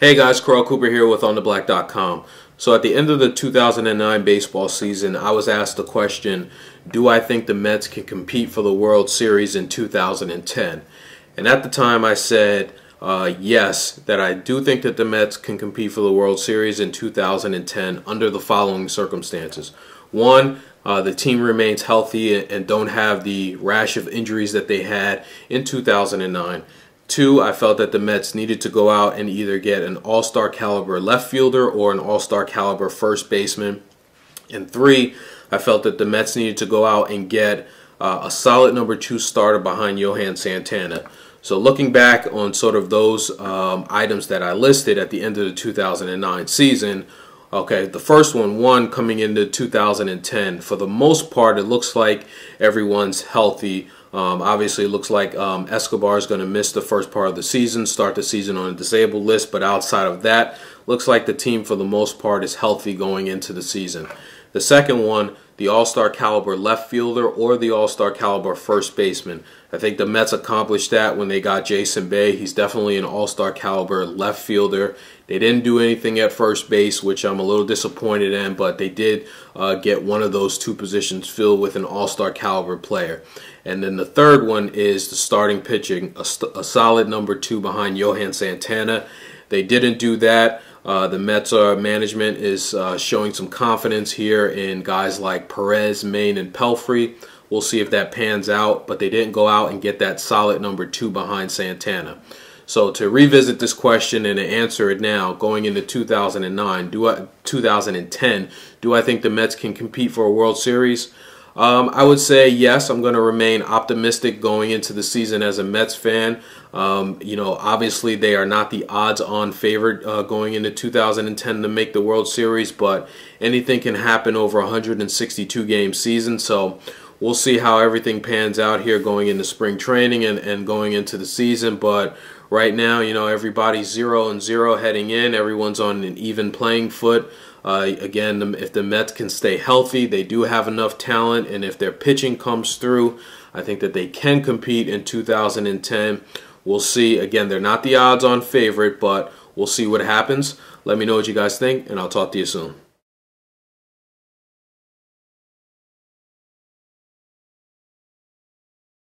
Hey guys, Carl Cooper here with OnTheBlack.com. So at the end of the 2009 baseball season, I was asked the question, do I think the Mets can compete for the World Series in 2010? And at the time I said yes, that I do think that the Mets can compete for the World Series in 2010 under the following circumstances. One, the team remains healthy and don't have the rash of injuries that they had in 2009. Two, I felt that the Mets needed to go out and either get an all-star caliber left fielder or an all-star caliber first baseman. And three, I felt that the Mets needed to go out and get a solid number 2 starter behind Johan Santana. So looking back on sort of those items that I listed at the end of the 2009 season, okay, the first one coming into 2010, for the most part, it looks like everyone's healthy. Obviously, it looks like Escobar is going to miss the first part of the season, start the season on a disabled list, but outside of that, looks like the team for the most part is healthy going into the season. The second one, the all-star caliber left fielder or the all-star caliber first baseman. I think the Mets accomplished that when they got Jason Bay. He's definitely an all-star caliber left fielder. They didn't do anything at first base, which I'm a little disappointed in, but they did get one of those two positions filled with an all-star caliber player. And then the third one is the starting pitching, a solid number 2 behind Johan Santana. They didn't do that. The Mets management is showing some confidence here in guys like Perez, Maine, and Pelfrey. We'll see if that pans out, but they didn't go out and get that solid number 2 behind Santana. So to revisit this question and to answer it now, going into 2010, do I think the Mets can compete for a World Series? I would say yes. I'm going to remain optimistic going into the season as a Mets fan. Obviously they are not the odds-on favorite going into 2010 to make the World Series, but anything can happen over a 162-game season. So we'll see how everything pans out here going into spring training and going into the season. But right now, everybody's 0-0 heading in. Everyone's on an even playing foot. Again, if the Mets can stay healthy, they do have enough talent, and if their pitching comes through, I think that they can compete in 2010. We'll see. Again, they're not the odds-on favorite, but we'll see what happens. Let me know what you guys think, and I'll talk to you soon.